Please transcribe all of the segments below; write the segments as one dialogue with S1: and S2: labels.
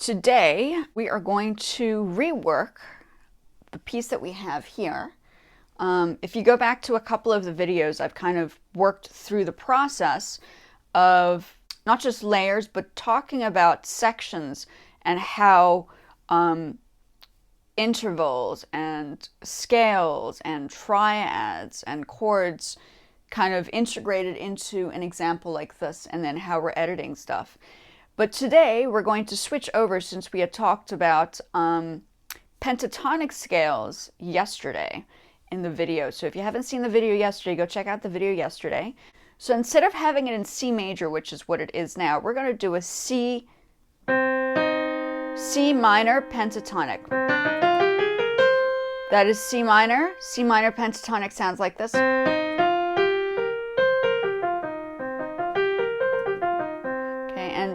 S1: Today, we are going to rework the piece that we have here. If you go back to a couple of the videos, I've kind of worked through the process of not just layers, but talking about sections and how intervals and scales and triads and chords kind of integrated into an example like this, and then how we're editing stuff. But today we're going to switch over, since we had talked about pentatonic scales yesterday in the video. So if you haven't seen the video yesterday, go check out the video yesterday. So instead of having it in C major, which is what it is now, we're going to do a C minor pentatonic. That is C minor. C minor pentatonic sounds like this.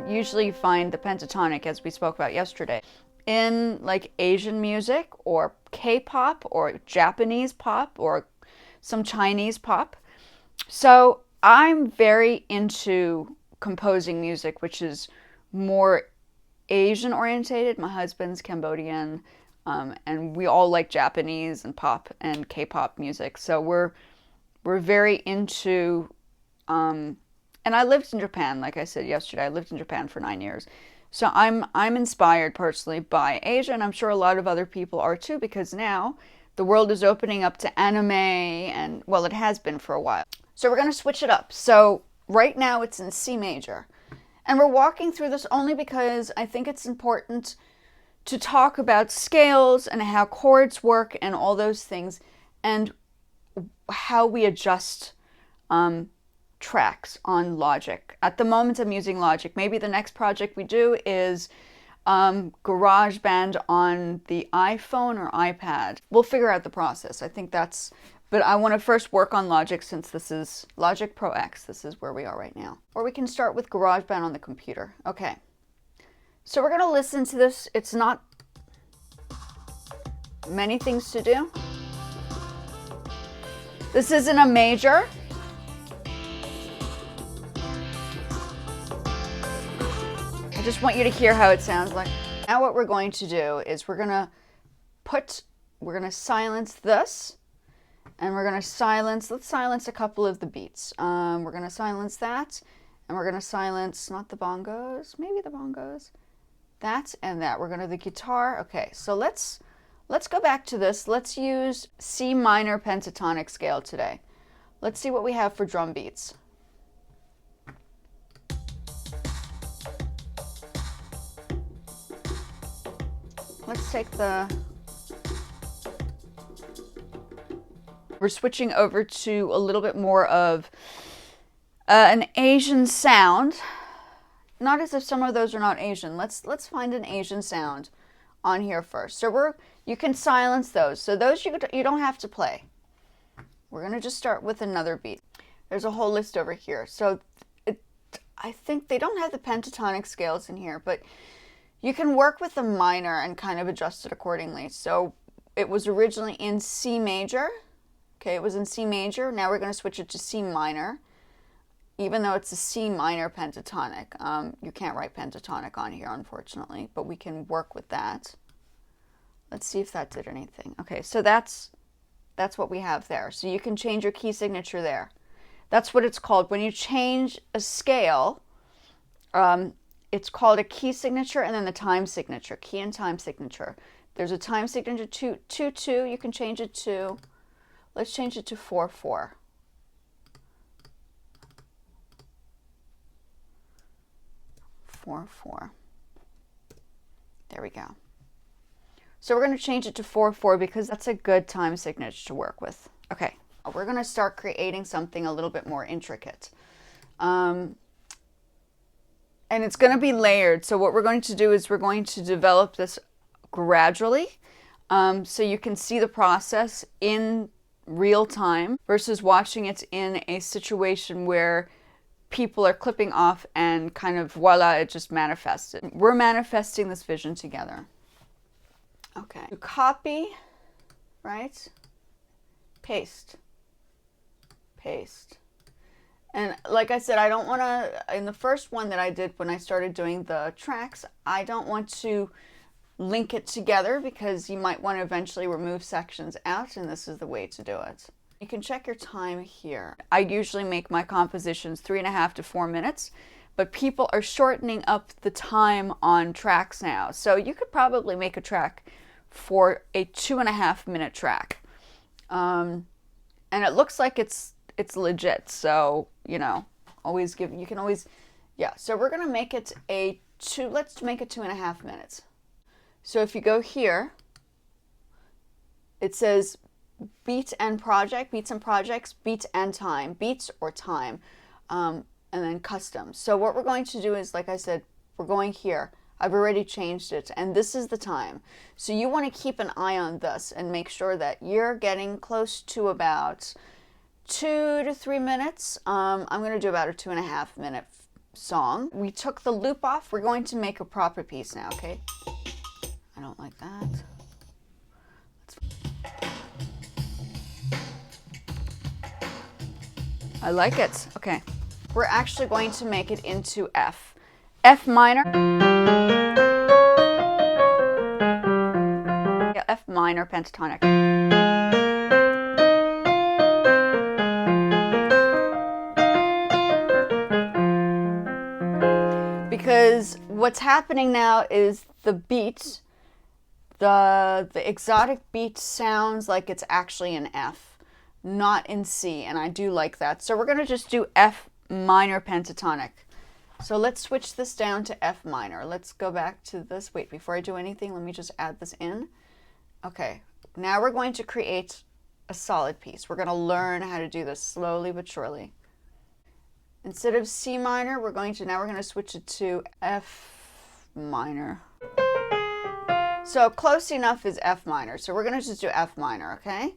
S1: Usually you find the pentatonic, as we spoke about yesterday, in like Asian music or K-pop or Japanese pop or some Chinese pop. So I'm very into composing music which is more Asian orientated. My husband's Cambodian, and we all like Japanese and pop and K-pop music. So we're very into and I lived in Japan, like I said yesterday. I lived in Japan for 9 years. So I'm inspired personally by Asia, and I'm sure a lot of other people are too, because now the world is opening up to anime, and well, it has been for a while. So we're going to switch it up. So right now it's in C major. And we're walking through this only because I think it's important to talk about scales and how chords work and all those things, and how we adjust tracks on Logic. At the moment I'm using Logic. Maybe the next project we do is GarageBand on the iPhone or iPad. We'll figure out the process. I think that's, but I want to first work on Logic, since this is Logic Pro X. This is where we are right now. Or we can start with GarageBand on the computer. Okay. So we're going to listen to this. It's not many things to do. This isn't a major. I just want you to hear how it sounds like. Now what we're going to do is we're going to silence this, and we're going to silence, let's silence a couple of the beats. We're going to silence that, and we're going to silence, not the bongos, maybe the bongos, that and that. We're going to the guitar. Okay, so let's go back to this. Let's use C minor pentatonic scale today. Let's see what we have for drum beats. Let's take we're switching over to a little bit more of an Asian sound. Not as if some of those are not Asian. Let's find an Asian sound on here first. So you can silence those. So those you don't have to play. We're going to just start with another beat. There's a whole list over here. So I think they don't have the pentatonic scales in here, but you can work with the minor and kind of adjust it accordingly. So it was originally in C major. Okay, it was in C major. Now we're going to switch it to C minor, even though it's a C minor pentatonic. You can't write pentatonic on here, unfortunately, but we can work with that. Let's see if that did anything. Okay, so that's what we have there. So you can change your key signature there. That's what it's called. When you change a scale, it's called a key signature and then the time signature, key and time signature. There's a time signature 2-2. You can change it to, let's change it to 4-4. There we go. So we're going to change it to 4-4 because that's a good time signature to work with. Okay, we're going to start creating something a little bit more intricate. And it's going to be layered. So what we're going to do is we're going to develop this gradually, so you can see the process in real time versus watching it in a situation where people are clipping off and kind of voila, it just manifested. We're manifesting this vision together. Okay. You copy, right? Paste. And like I said, I don't want to, in the first one that I did when I started doing the tracks, I don't want to link it together because you might want to eventually remove sections out, and this is the way to do it. You can check your time here. I usually make my compositions 3.5 to 4 minutes, but people are shortening up the time on tracks now. So you could probably make a track for a 2.5 minute track. And it looks like it's legit. So, you know, you can always, yeah. So we're going to make it let's make it 2.5 minutes. So if you go here, it says beat and project, beats and projects, beat and time, beats or time, and then custom. So what we're going to do is, like I said, we're going here. I've already changed it, and this is the time. So you want to keep an eye on this and make sure that you're getting close to about 2 to 3 minutes. I'm going to do about a 2.5 minute song. We took the loop off. We're going to make a proper piece now, okay? I don't like that. I like it. Okay. We're actually going to make it into F. F minor. Yeah, F minor pentatonic. Because what's happening now is the beat, the exotic beat sounds like it's actually in F, not in C, and I do like that. So we're going to just do F minor pentatonic. So let's switch this down to F minor. Let's go back to this. Wait, before I do anything, let me just add this in. Okay, now we're going to create a solid piece. We're going to learn how to do this slowly but surely. Instead of C minor, we're going to switch it to F minor. So close enough is F minor. So we're going to just do F minor, okay?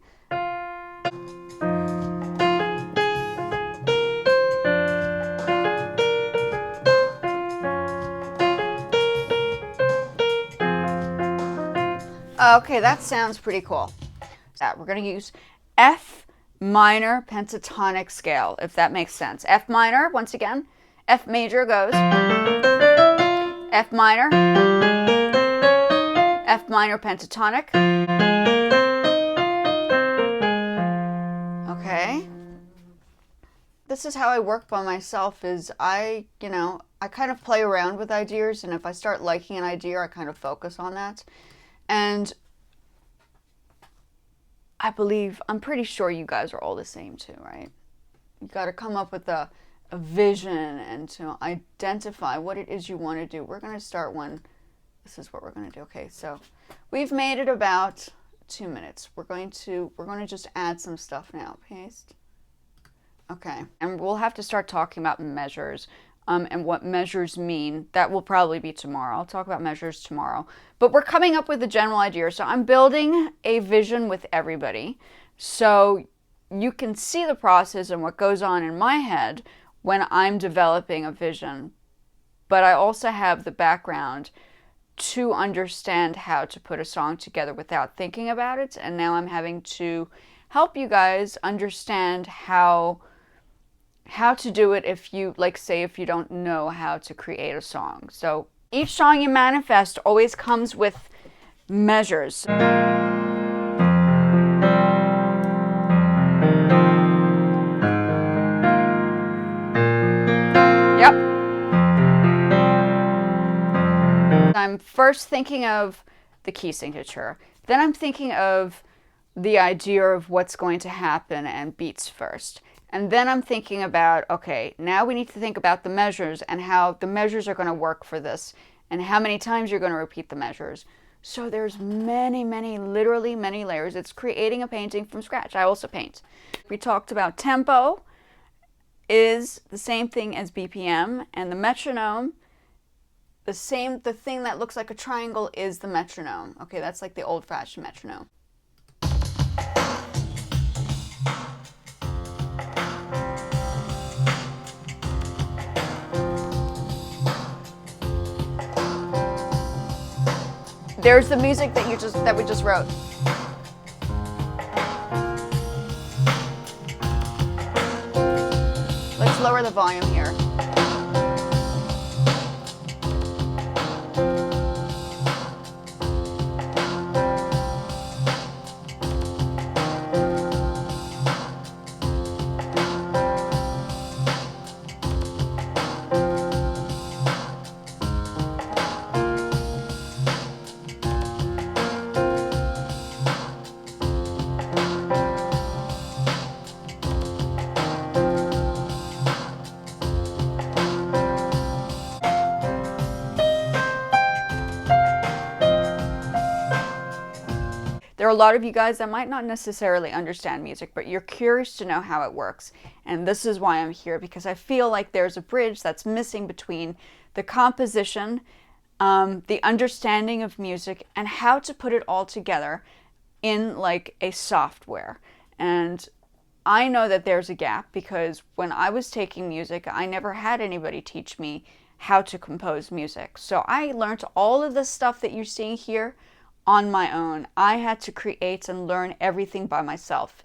S1: Okay, that sounds pretty cool. We're going to use F minor pentatonic scale, if that makes sense. F minor, once again, F major goes F minor, F minor pentatonic. Okay. This is how I work by myself, is I kind of play around with ideas, and if I start liking an idea, I kind of focus on that. And I'm pretty sure you guys are all the same too, right? You got to come up with a vision and to identify what it is you want to do. We're going to start one. This is what we're going to do. Okay, so we've made it about 2 minutes. We're going to just add some stuff now. Paste. Okay, and we'll have to start talking about measures. And what measures mean. That will probably be tomorrow. I'll talk about measures tomorrow. But we're coming up with a general idea. So I'm building a vision with everybody. So you can see the process and what goes on in my head when I'm developing a vision. But I also have the background to understand how to put a song together without thinking about it. And now I'm having to help you guys understand how to do it if you, say if you don't know how to create a song. So each song you manifest always comes with measures. Yep. I'm first thinking of the key signature. Then I'm thinking of the idea of what's going to happen and beats first. And then I'm thinking about, okay, now we need to think about the measures and how the measures are going to work for this and how many times you're going to repeat the measures. So there's literally many layers. It's creating a painting from scratch. I also paint. We talked about tempo is the same thing as BPM, and the metronome, the thing that looks like a triangle is the metronome. Okay, that's like the old-fashioned metronome. There's the music that we just wrote. Let's lower the volume here. There are a lot of you guys that might not necessarily understand music, but you're curious to know how it works. And this is why I'm here, because I feel like there's a bridge that's missing between the composition, the understanding of music, and how to put it all together in like a software. And I know that there's a gap because when I was taking music, I never had anybody teach me how to compose music. So I learned all of the stuff that you're seeing here on my own. I had to create and learn everything by myself.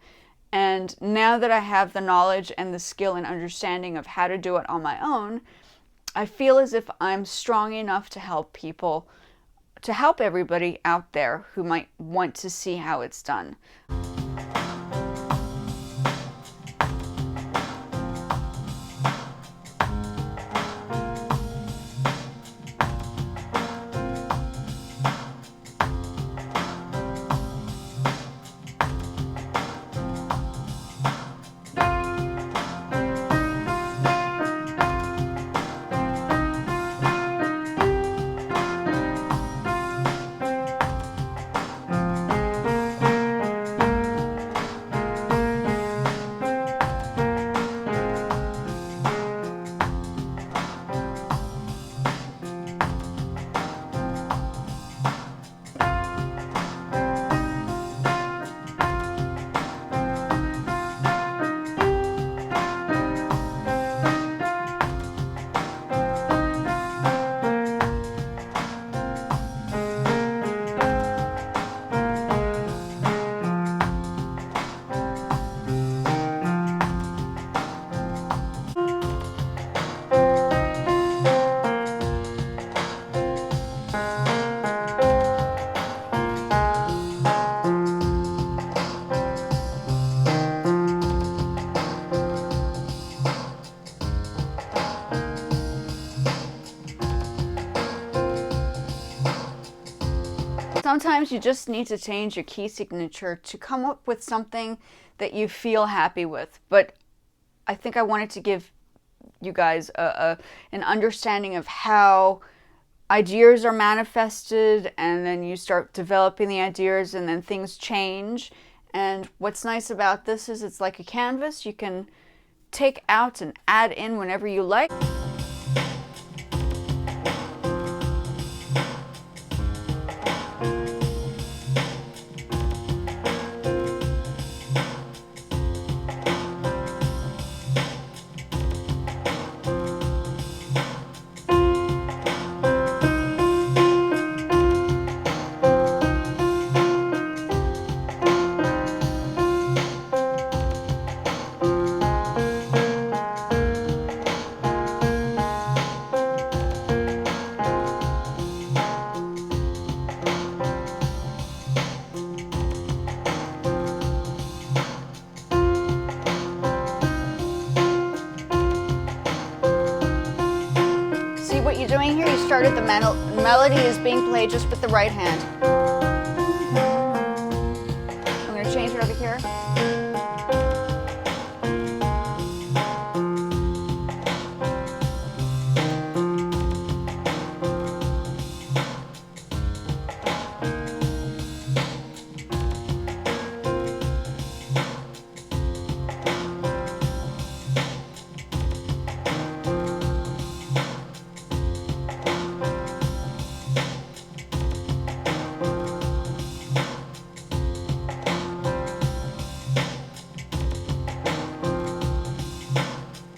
S1: And now that I have the knowledge and the skill and understanding of how to do it on my own, I feel as if I'm strong enough to help people, to help everybody out there who might want to see how it's done. Sometimes you just need to change your key signature to come up with something that you feel happy with. But I think I wanted to give you guys an understanding of how ideas are manifested, and then you start developing the ideas and then things change. And what's nice about this is it's like a canvas. You can take out and add in whenever you like. What you're doing here, you started the melody is being played just with the right hand. I'm going to change it over here.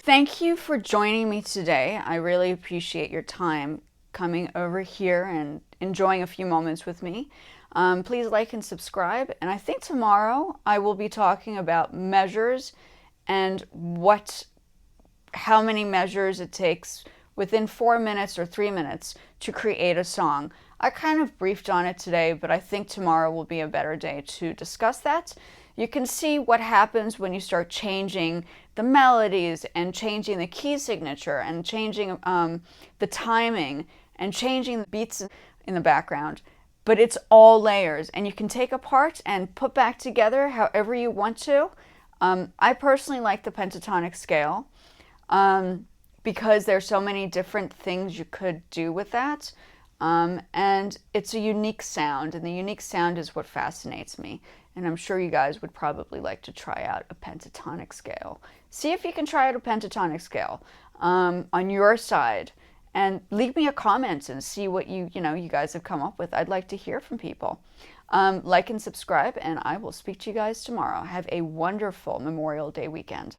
S1: Thank you for joining me today. I really appreciate your time coming over here and enjoying a few moments with me. Please like and subscribe. And I think tomorrow I will be talking about measures and how many measures it takes within 4 minutes or 3 minutes to create a song. I kind of briefed on it today, but I think tomorrow will be a better day to discuss that. You can see what happens when you start changing the melodies and changing the key signature and changing the timing and changing the beats in the background. But it's all layers, and you can take apart and put back together however you want to. I personally like the pentatonic scale because there's so many different things you could do with that. And it's a unique sound, and the unique sound is what fascinates me. And I'm sure you guys would probably like to try out a pentatonic scale. See if you can try out a pentatonic scale on your side, and leave me a comment and see what you guys have come up with. I'd like to hear from people. Like and subscribe, and I will speak to you guys tomorrow. Have a wonderful Memorial Day weekend.